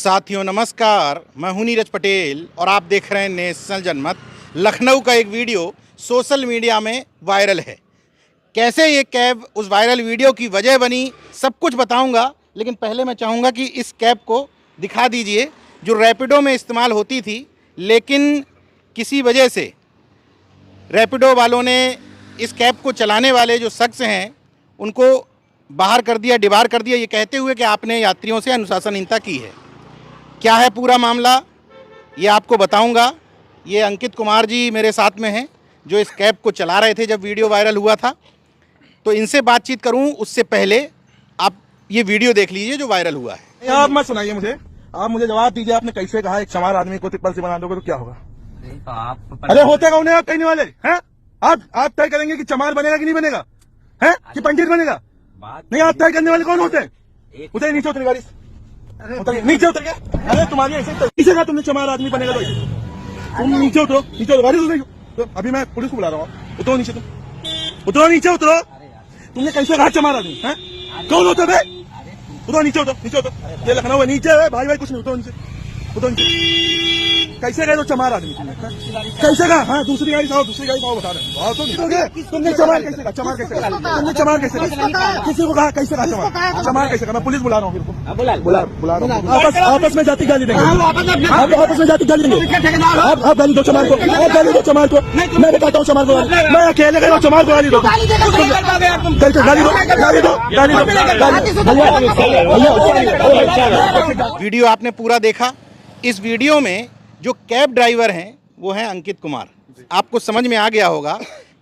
साथियों नमस्कार, मैं हूं नीरज पटेल और आप देख रहे हैं नेशनल जनमत। लखनऊ का एक वीडियो सोशल मीडिया में वायरल है। कैसे ये कैब उस वायरल वीडियो की वजह बनी, सब कुछ बताऊंगा। लेकिन पहले मैं चाहूँगा कि इस कैब को दिखा दीजिए, जो रैपिडो में इस्तेमाल होती थी, लेकिन किसी वजह से रैपिडो वालों ने इस कैब को चलाने वाले जो शख्स हैं उनको बाहर कर दिया, डिबार कर दिया, ये कहते हुए कि आपने यात्रियों से अनुशासनहीनता की है। क्या है पूरा मामला, ये आपको बताऊंगा। ये अंकित कुमार जी मेरे साथ में हैं, जो इस कैब को चला रहे थे जब वीडियो वायरल हुआ था। तो इनसे बातचीत करूं उससे पहले आप ये वीडियो देख लीजिए जो वायरल हुआ है। आप मत सुनाइए मुझे, आप मुझे जवाब दीजिए। आपने कैसे कहा एक चमार आदमी को तिप्पल से बना दोगे तो क्या होगा? अरे होते कौन है आप कहने वाले हैं? आप तय करेंगे कि चमार बनेगा कि नहीं बनेगा, है कि पंडित बनेगा? नहीं, आप तय करने वाले कौन होते हैं? उधर नीचे उतरे गाड़ी से, नीचे उतर गया। अरे तुम्हारी ऐसे किसे कहा तुमने चमार आदमी बनेगा? तो तुम नीचे उतरो, नीचे उतरो, गाड़ी उतरो। तो अभी मैं पुलिस को बुला रहा हूँ। उतरो नीचे, तुम उतरो, नीचे उतरो। तुमने कैसे कहा चमार आदमी है? कौन होते थे? उतरो नीचे, उतरो नीचे, उतरो। ये लखनऊ है, नीचे है भाई कुछ नहीं। उतरो नीचे, उतरो नीचे। कैसे गए तो चमार आदमी तुमने? कैसे कहा? हाँ, दूसरी गाड़ी से दूसरी गाड़ी बता रहे। तुमने चमार कैसे कहा? चमार कैसे कहा? तुमने चमार कैसे कहा? किसी को कहा? कैसे कहा चमार? चमार कैसे कहा? मैं पुलिस बुला रहा हूँ। बुला रहा हूँ। आपस में जाति गाली देंगे, आप आपस में जाति गाली देंगे। आप गाली दो चमार को, आप गाली दो चमार को। मैं बताता हूँ चमार को, मैं अकेले गया चमार को गाली दो। वीडियो आपने पूरा देखा। इस वीडियो में जो कैब ड्राइवर हैं वो हैं अंकित कुमार। आपको समझ में आ गया होगा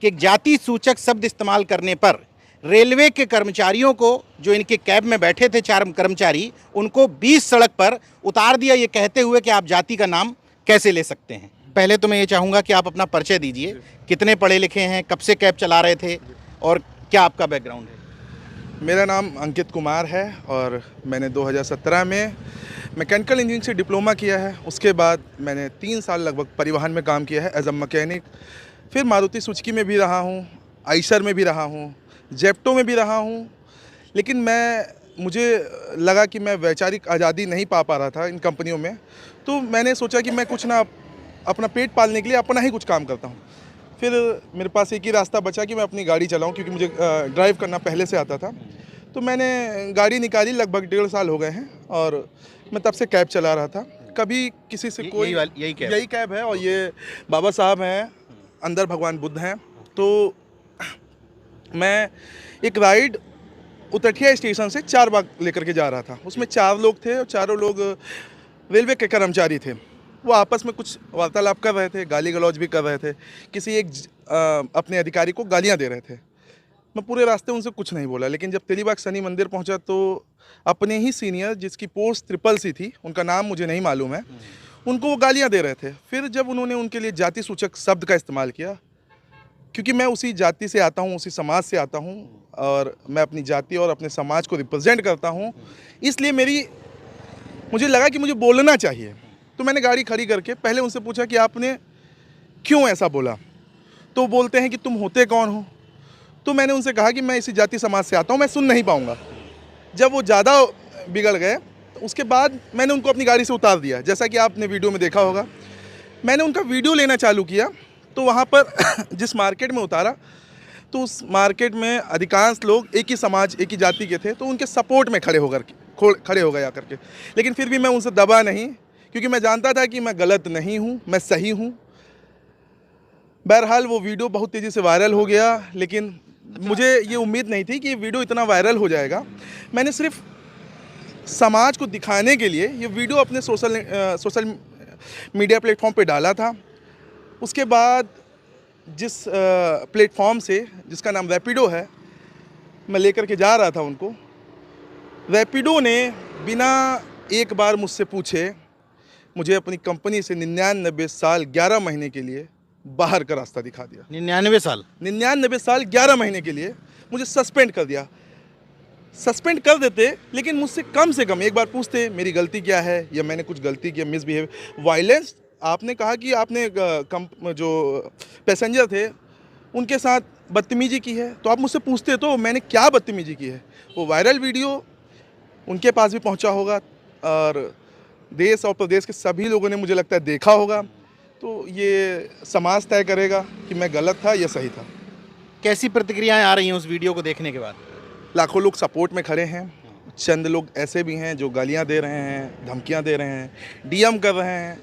कि एक जाति सूचक शब्द इस्तेमाल करने पर रेलवे के कर्मचारियों को, जो इनके कैब में बैठे थे 4 कर्मचारी, उनको 20 सड़क पर उतार दिया, ये कहते हुए कि आप जाति का नाम कैसे ले सकते हैं। पहले तो मैं ये चाहूँगा कि आप अपना परिचय दीजिए। कितने पढ़े लिखे हैं, कब से कैब चला रहे थे और क्या आपका बैकग्राउंड है? मेरा नाम अंकित कुमार है और मैंने 2017 में मैकेनिकल इंजीनियरिंग से डिप्लोमा किया है। उसके बाद मैंने 3 साल लगभग परिवहन में काम किया है एज अ मैकेनिक। फिर मारुति सुजुकी में भी रहा हूँ, आइशर में भी रहा हूँ, जेप्टो में भी रहा हूँ। लेकिन मुझे लगा कि मैं वैचारिक आज़ादी नहीं पा रहा था इन कंपनियों में। तो मैंने सोचा कि मैं कुछ ना अपना पेट पालने के लिए अपना ही कुछ काम करता हूँ। फिर मेरे पास एक ही रास्ता बचा कि मैं अपनी गाड़ी चलाऊँ, क्योंकि मुझे ड्राइव करना पहले से आता था। तो मैंने गाड़ी निकाली, लगभग 1.5 साल हो गए हैं और मैं तब से कैब चला रहा था। कभी किसी से कोई यही कैब है और ये बाबा साहब हैं, अंदर भगवान बुद्ध हैं। तो मैं एक राइड उतठिया स्टेशन से 4 बाग लेकर के जा रहा था। उसमें 4 लोग थे और चारों लोग रेलवे के कर्मचारी थे। वो आपस में कुछ वार्तालाप कर रहे थे, गाली गलौज भी कर रहे थे, किसी एक अपने अधिकारी को गालियां दे रहे थे। मैं पूरे रास्ते उनसे कुछ नहीं बोला, लेकिन जब तेलीबाग शनि मंदिर पहुंचा तो अपने ही सीनियर, जिसकी पोस्ट CCC थी, उनका नाम मुझे नहीं मालूम है, उनको वो गालियां दे रहे थे। फिर जब उन्होंने उनके लिए जाति सूचक शब्द का इस्तेमाल किया, क्योंकि मैं उसी जाति से आता हूं, उसी समाज से आता हूं और मैं अपनी जाति और अपने समाज को रिप्रेजेंट करता हूं, इसलिए मुझे लगा कि मुझे बोलना चाहिए। तो मैंने गाड़ी खड़ी करके पहले उनसे पूछा कि आपने क्यों ऐसा बोला? तो बोलते हैं कि तुम होते कौन हो? तो मैंने उनसे कहा कि मैं इसी जाति समाज से आता हूँ, मैं सुन नहीं पाऊँगा। जब वो ज़्यादा बिगड़ गए तो उसके बाद मैंने उनको अपनी गाड़ी से उतार दिया, जैसा कि आपने वीडियो में देखा होगा। मैंने उनका वीडियो लेना चालू किया तो वहाँ पर जिस मार्केट में उतारा तो उस मार्केट में अधिकांश लोग एक ही समाज, एक ही जाति के थे, तो उनके सपोर्ट में खड़े हो गया करके। लेकिन फिर भी मैं उनसे दबा नहीं, क्योंकि मैं जानता था कि मैं गलत नहीं हूँ, मैं सही हूँ। बहरहाल वो वीडियो बहुत तेज़ी से वायरल हो गया, लेकिन मुझे ये उम्मीद नहीं थी कि ये वीडियो इतना वायरल हो जाएगा। मैंने सिर्फ समाज को दिखाने के लिए ये वीडियो अपने सोशल मीडिया प्लेटफॉर्म पे डाला था। उसके बाद जिस प्लेटफॉर्म से, जिसका नाम रैपिडो है, मैं लेकर के जा रहा था उनको, रैपिडो ने बिना एक बार मुझसे पूछे मुझे अपनी कंपनी से 99 साल 11 महीने के लिए बाहर का रास्ता दिखा दिया। 99 साल 11 महीने के लिए मुझे सस्पेंड कर दिया। सस्पेंड कर देते, लेकिन मुझसे कम से कम एक बार पूछते मेरी गलती क्या है या मैंने कुछ गलती किया, मिसबिहेव, वायलेंस। आपने कहा कि आपने जो पैसेंजर थे उनके साथ बदतमीजी की है, तो आप मुझसे पूछते तो मैंने क्या बदतमीजी की है। वो वायरल वीडियो उनके पास भी पहुंचा होगा और देश और प्रदेश के सभी लोगों ने मुझे लगता है देखा होगा। तो ये समाज तय करेगा कि मैं गलत था या सही था। कैसी प्रतिक्रियाएं आ रही हैं उस वीडियो को देखने के बाद? लाखों लोग सपोर्ट में खड़े हैं, चंद लोग ऐसे भी हैं जो गालियां दे रहे हैं, धमकियां दे रहे हैं, डीएम कर रहे हैं।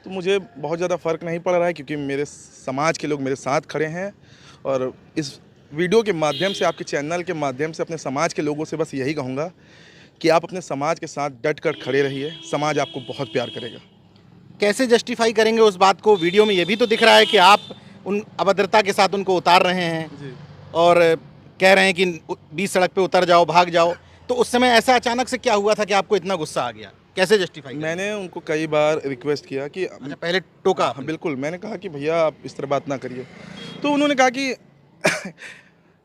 तो मुझे बहुत ज़्यादा फ़र्क नहीं पड़ रहा है, क्योंकि मेरे समाज के लोग मेरे साथ खड़े हैं। और इस वीडियो के माध्यम से, आपके चैनल के माध्यम से अपने समाज के लोगों से बस यही कहूँगा कि आप अपने समाज के साथ डट कर खड़े रहिए। समाज आपको बहुत प्यार करेगा। कैसे जस्टिफाई करेंगे उस बात को? वीडियो में ये भी तो दिख रहा है कि आप उन अभद्रता के साथ उनको उतार रहे हैं और कह रहे हैं कि बीच सड़क पे उतर जाओ, भाग जाओ। तो उस समय ऐसा अचानक से क्या हुआ था कि आपको इतना गुस्सा आ गया? कैसे जस्टिफाई? मैंने उनको कई बार रिक्वेस्ट किया कि अच्छा, पहले टोका? हाँ, बिल्कुल। मैंने कहा कि भैया आप इस तरह बात ना करिए। तो उन्होंने कहा कि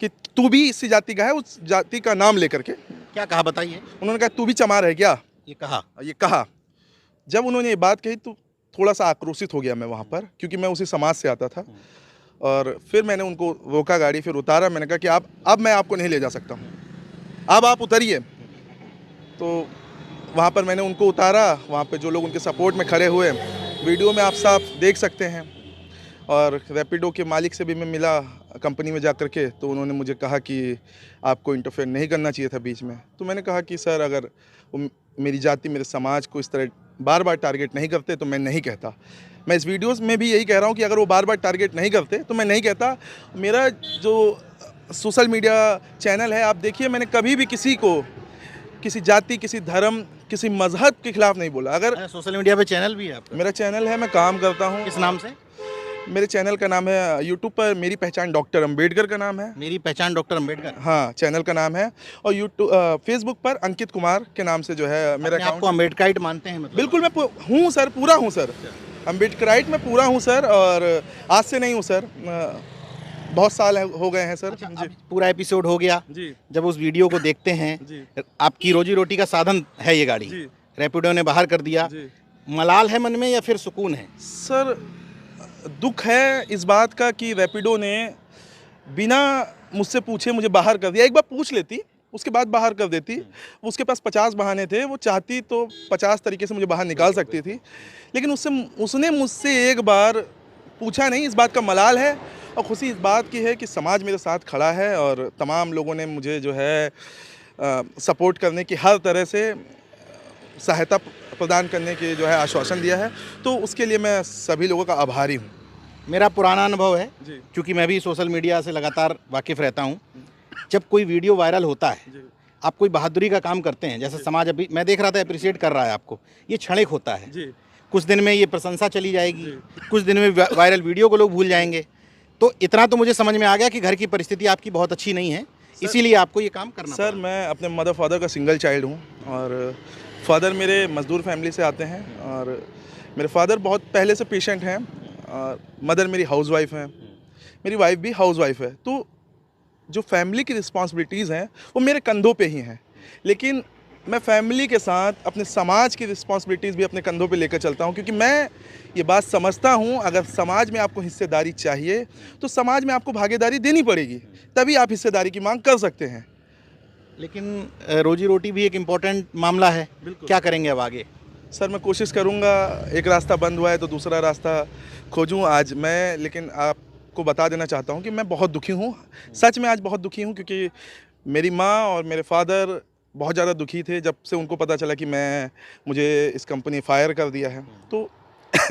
कि तू भी इसी जाति का है, उस जाति का नाम लेकर के। क्या कहा बताइए? उन्होंने कहा तू भी चमार है क्या, ये कहा। जब उन्होंने ये बात कही तो थोड़ा सा आक्रोशित हो गया मैं वहाँ पर, क्योंकि मैं उसी समाज से आता था। और फिर मैंने उनको रोका गाड़ी, फिर उतारा। मैंने कहा कि अब मैं आपको नहीं ले जा सकता हूँ, अब आप उतरिए। तो वहाँ पर मैंने उनको उतारा। वहाँ पे जो लोग उनके सपोर्ट में खड़े हुए, वीडियो में आप साफ देख सकते हैं। और रैपिडो के मालिक से भी मैं मिला कंपनी में जा कर के, तो उन्होंने मुझे कहा कि आपको इंटरफेयर नहीं करना चाहिए था बीच में। तो मैंने कहा कि सर, अगर मेरी जाति, मेरे समाज को इस तरह बार बार टारगेट नहीं करते तो मैं नहीं कहता। मैं इस वीडियोस में भी यही कह रहा हूँ कि अगर वो बार बार टारगेट नहीं करते तो मैं नहीं कहता। मेरा जो सोशल मीडिया चैनल है, आप देखिए, मैंने कभी भी किसी को, किसी जाति, किसी धर्म, किसी मजहब के खिलाफ नहीं बोला। अगर सोशल मीडिया पे चैनल भी है आपका? मेरा चैनल है, मैं काम करता हूँ। किस नाम से? मेरे चैनल का नाम है, यूट्यूब पर मेरी पहचान डॉक्टर अम्बेडकर का नाम है। मेरी पहचान डॉक्टर अम्बेडकर? हाँ, चैनल का नाम है। और यूट्यूब, फेसबुक पर अंकित कुमार के नाम से जो है मेरा अकाउंट। आपको अम्बेडकराइट मानते हैं मतलब? बिल्कुल, मैं हूँ सर, पूरा हूँ सर। अम्बेडकराइट में पूरा हूँ सर। और आज से नहीं हूँ सर, बहुत साल हो गए हैं सर। अच्छा, पूरा एपिसोड हो गया जी। जब उस वीडियो को देखते हैं जी। आपकी रोजी रोटी का साधन है ये गाड़ी, जी। रैपिडो ने बाहर कर दिया। जी। मलाल है मन में या फिर सुकून है? सर, दुख है इस बात का कि रैपिडो ने बिना मुझसे पूछे मुझे बाहर कर दिया। एक बार पूछ लेती, उसके बाद बाहर कर देती। उसके पास 50 बहाने थे, वो चाहती तो 50 तरीके से मुझे बाहर निकाल सकती थी, लेकिन उसने मुझसे एक बार पूछा नहीं। इस बात का मलाल है। और खुशी इस बात की है कि समाज मेरे साथ खड़ा है और तमाम लोगों ने मुझे जो है सपोर्ट करने की, हर तरह से सहायता प्रदान करने के जो है आश्वासन दिया है। तो उसके लिए मैं सभी लोगों का आभारी हूँ। मेरा पुराना अनुभव है, जी। क्योंकि मैं भी सोशल मीडिया से लगातार वाकिफ़ रहता हूँ। जब कोई वीडियो वायरल होता है, आप कोई बहादुरी का काम करते हैं, जैसे समाज अभी मैं देख रहा था अप्रिशिएट कर रहा है आपको, ये क्षणिक होता है। जी। कुछ दिन में ये प्रशंसा चली जाएगी, कुछ दिन में वायरल वीडियो को लोग भूल जाएंगे। तो इतना तो मुझे समझ में आ गया कि घर की परिस्थिति आपकी बहुत अच्छी नहीं है, इसीलिए आपको ये काम करना सर, मैं अपने मदर फादर का सिंगल चाइल्ड हूँ। और फादर मेरे मज़दूर फैमिली से आते हैं। और मेरे फादर बहुत पहले से पेशेंट हैं। और मदर मेरी हाउसवाइफ हैं। मेरी वाइफ भी हाउसवाइफ है। तो जो फैमिली की रिस्पॉन्सिबिलिटीज़ हैं वो मेरे कंधों पे ही हैं। लेकिन मैं फैमिली के साथ अपने समाज की रिस्पॉन्सिबिलिटीज़ भी अपने कंधों पे लेकर चलता हूँ, क्योंकि मैं ये बात समझता हूँ, अगर समाज में आपको हिस्सेदारी चाहिए तो समाज में आपको भागीदारी देनी पड़ेगी, तभी आप हिस्सेदारी की मांग कर सकते हैं। लेकिन रोजी रोटी भी एक इम्पोर्टेंट मामला है, क्या करेंगे अब आगे? सर, मैं कोशिश करूँगा। एक रास्ता बंद हुआ है तो दूसरा रास्ता खोजूँ आज मैं। लेकिन आपको बता देना चाहता हूँ कि मैं बहुत दुखी हूँ, सच में आज बहुत दुखी हूँ, क्योंकि मेरी माँ और मेरे फादर बहुत ज़्यादा दुखी थे जब से उनको पता चला कि मुझे इस कंपनी फायर कर दिया है। तो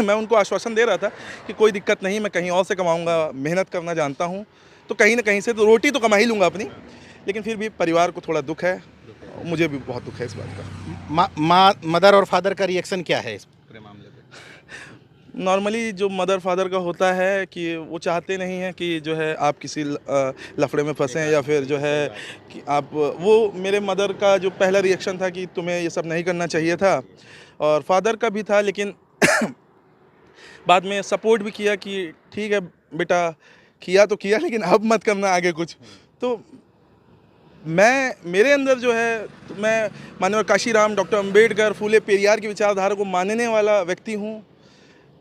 मैं उनको आश्वासन दे रहा था कि कोई दिक्कत नहीं, मैं कहीं और से कमाऊँगा, मेहनत करना जानता हूँ, तो कहीं ना कहीं से तो रोटी तो कमा ही लूँगा अपनी। लेकिन फिर भी परिवार को थोड़ा दुख है, मुझे भी बहुत दुख है इस बात का। मदर और फादर का रिएक्शन क्या है इस पूरे मामले पे? नॉर्मली जो मदर फादर का होता है कि वो चाहते नहीं हैं कि जो है आप किसी लफड़े में फंसें, या फिर जो है कि आप, वो मेरे मदर का जो पहला रिएक्शन था कि तुम्हें ये सब नहीं करना चाहिए था, और फादर का भी था। लेकिन बाद में सपोर्ट भी किया कि ठीक है बेटा, किया तो किया, लेकिन अब मत करना आगे कुछ। तो मेरे अंदर जो है, तो मैं माननीय काशीराम, डॉक्टर अम्बेडकर, फूले पेरियार की विचारधारा को मानने वाला व्यक्ति हूँ।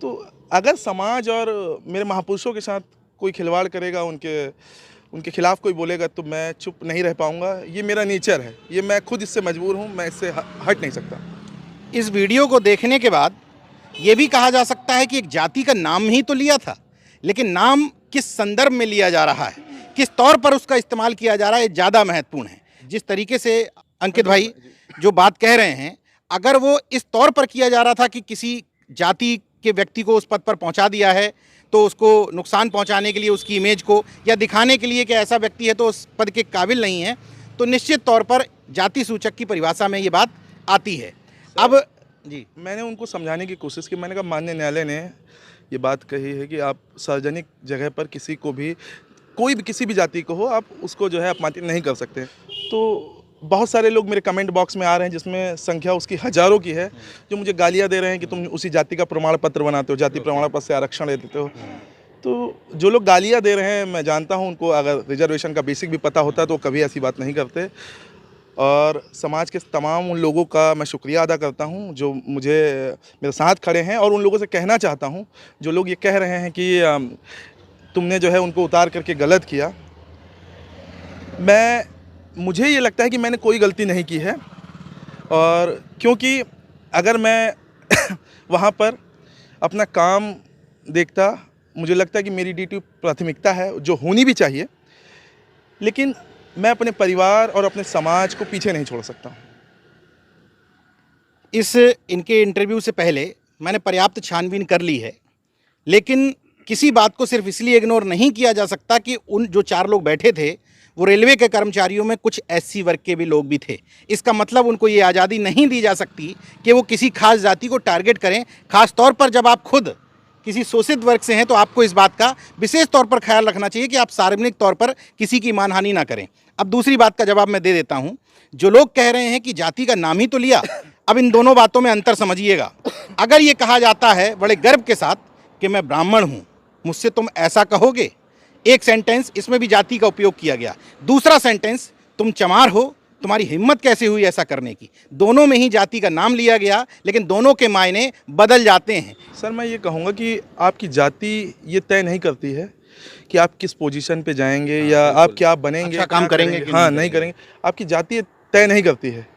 तो अगर समाज और मेरे महापुरुषों के साथ कोई खिलवाड़ करेगा, उनके खिलाफ कोई बोलेगा, तो मैं चुप नहीं रह पाऊँगा। ये मेरा नेचर है, ये मैं खुद इससे मजबूर हूँ, मैं इससे हट नहीं सकता। इस वीडियो को देखने के बाद ये भी कहा जा सकता है कि एक जाति का नाम ही तो लिया था, लेकिन नाम किस संदर्भ में लिया जा रहा है, किस तौर पर उसका इस्तेमाल किया जा रहा है, ये ज़्यादा महत्वपूर्ण है। जिस तरीके से अंकित भाई जो बात कह रहे हैं, अगर वो इस तौर पर किया जा रहा था कि किसी जाति के व्यक्ति को उस पद पर पहुंचा दिया है, तो उसको नुकसान पहुंचाने के लिए, उसकी इमेज को या दिखाने के लिए कि ऐसा व्यक्ति है तो उस पद के काबिल नहीं है, तो निश्चित तौर पर जाति सूचक की परिभाषा में ये बात आती है। अब जी, मैंने उनको समझाने की कोशिश की। मैंने कहा माननीय न्यायालय ने ये बात कही है कि आप सार्वजनिक जगह पर किसी को भी, कोई भी किसी भी जाति को हो, आप उसको जो है अपमानित नहीं कर सकते। तो बहुत सारे लोग मेरे कमेंट बॉक्स में आ रहे हैं, जिसमें संख्या उसकी हज़ारों की है, जो मुझे गालियाँ दे रहे हैं कि तुम उसी जाति का प्रमाण पत्र बनाते हो, जाति प्रमाण पत्र से आरक्षण ले देते हो। तो जो लोग गालियाँ दे रहे हैं, मैं जानता हूँ उनको अगर रिजर्वेशन का बेसिक भी पता होता तो कभी ऐसी बात नहीं करते। और समाज के तमाम उन लोगों का मैं शुक्रिया अदा करता हूं जो मुझे मेरे साथ खड़े हैं, और उन लोगों से कहना चाहता हूं जो लोग ये कह रहे हैं कि तुमने जो है उनको उतार करके गलत किया। मुझे ये लगता है कि मैंने कोई गलती नहीं की है, और क्योंकि अगर मैं वहाँ पर अपना काम देखता, मुझे लगता है कि मेरी ड्यूटी प्राथमिकता है जो होनी भी चाहिए, लेकिन मैं अपने परिवार और अपने समाज को पीछे नहीं छोड़ सकता। इस इनके इंटरव्यू से पहले मैंने पर्याप्त छानबीन कर ली है, लेकिन किसी बात को सिर्फ इसलिए इग्नोर नहीं किया जा सकता कि उन जो 4 लोग बैठे थे वो रेलवे के कर्मचारियों में कुछ एससी वर्ग के भी लोग भी थे। इसका मतलब उनको ये आज़ादी नहीं दी जा सकती कि वो किसी खास जाति को टारगेट करें, खास तौर पर जब आप खुद किसी शोषित वर्ग से हैं तो आपको इस बात का विशेष तौर पर ख्याल रखना चाहिए कि आप सार्वजनिक तौर पर किसी की मानहानि ना करें। अब दूसरी बात का जवाब मैं दे देता हूं। जो लोग कह रहे हैं कि जाति का नाम ही तो लिया, अब इन दोनों बातों में अंतर समझिएगा। अगर ये कहा जाता है बड़े गर्व के साथ कि मैं ब्राह्मण हूं, मुझसे तुम ऐसा कहोगे, एक सेंटेंस, इसमें भी जाति का उपयोग किया गया। दूसरा सेंटेंस, तुम चमार हो, तुम्हारी हिम्मत कैसे हुई ऐसा करने की। दोनों में ही जाति का नाम लिया गया, लेकिन दोनों के मायने बदल जाते हैं। सर, मैं ये कहूँगा कि आपकी जाति ये तय नहीं करती है कि आप किस पोजीशन पे जाएंगे या आप क्या बनेंगे, अच्छा काम करेंगे कि हाँ नहीं करेंगे। आपकी जाति तय नहीं करती है।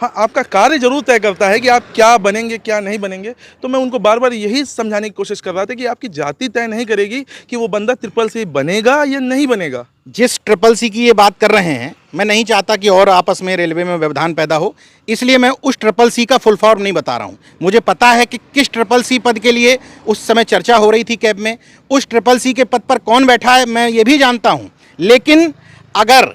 हाँ, आपका कार्य जरूर तय करता है कि आप क्या बनेंगे क्या नहीं बनेंगे। तो मैं उनको बार बार यही समझाने की कोशिश कर रहा था कि आपकी जाति तय नहीं करेगी कि वो बंदा CCC बनेगा या नहीं बनेगा। जिस CCC की ये बात कर रहे हैं, मैं नहीं चाहता कि और आपस में रेलवे में व्यवधान पैदा हो, इसलिए मैं उस CCC का फुल फॉर्म नहीं बता रहा हूँ। मुझे पता है कि किस CCC पद के लिए उस समय चर्चा हो रही थी कैब में, उस CCC के पद पर कौन बैठा है मैं ये भी जानता हूँ। लेकिन अगर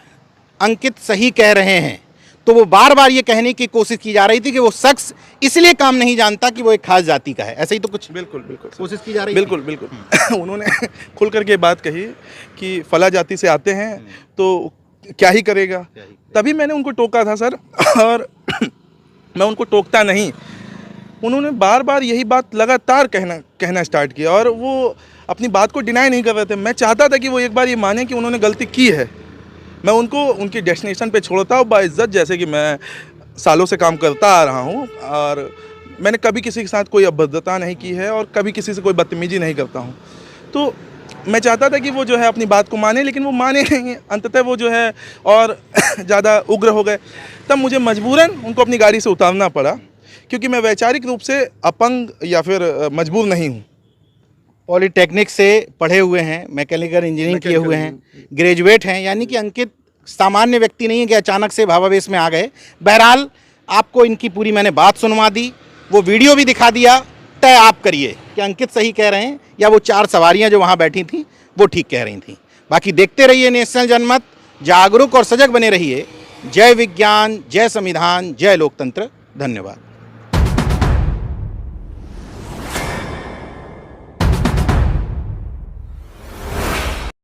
अंकित सही कह रहे हैं तो वो बार बार ये कहने की कोशिश की जा रही थी कि वो शख्स इसलिए काम नहीं जानता कि वो एक खास जाति का है। ऐसे ही तो कुछ बिल्कुल कोशिश की जा रही बिल्कुल बिल्कुल उन्होंने खुल करके बात कही कि फला जाति से आते हैं तो क्या ही करेगा। तभी मैंने उनको टोका था सर, और मैं उनको टोकता नहीं। उन्होंने बार बार यही बात लगातार कहना स्टार्ट किया, और वो अपनी बात को डिनाई नहीं कर रहे थे। मैं चाहता था कि वो एक बार ये माने कि उन्होंने गलती की है। मैं उनको उनकी डेस्टिनेशन पे छोड़ता हूँ बाइज्जत, जैसे कि मैं सालों से काम करता आ रहा हूँ, और मैंने कभी किसी के साथ कोई अभद्रता नहीं की है और कभी किसी से कोई बदतमीजी नहीं करता हूँ। तो मैं चाहता था कि वो जो है अपनी बात को माने, लेकिन वो माने नहीं। अंततः वो जो है और ज़्यादा उग्र हो गए। तब मुझे मजबूरन उनको अपनी गाड़ी से उतारना पड़ा, क्योंकि मैं वैचारिक रूप से अपंग या फिर मजबूर नहीं हूँ। पॉलिटेक्निक से पढ़े हुए हैं, मैकेनिकल इंजीनियरिंग किए हुए हैं, ग्रेजुएट हैं, यानी कि अंकित सामान्य व्यक्ति नहीं है कि अचानक से भावावेश में आ गए। बहरहाल आपको इनकी पूरी मैंने बात सुनवा दी, वो वीडियो भी दिखा दिया। तय आप करिए कि अंकित सही कह रहे हैं या वो 4 सवारियां जो वहाँ बैठी थीं वो ठीक कह रही थीं। बाकी देखते रहिए नेशनल जनमत, जागरूक और सजग बने रहिए। जय विज्ञान, जय संविधान, जय लोकतंत्र। धन्यवाद।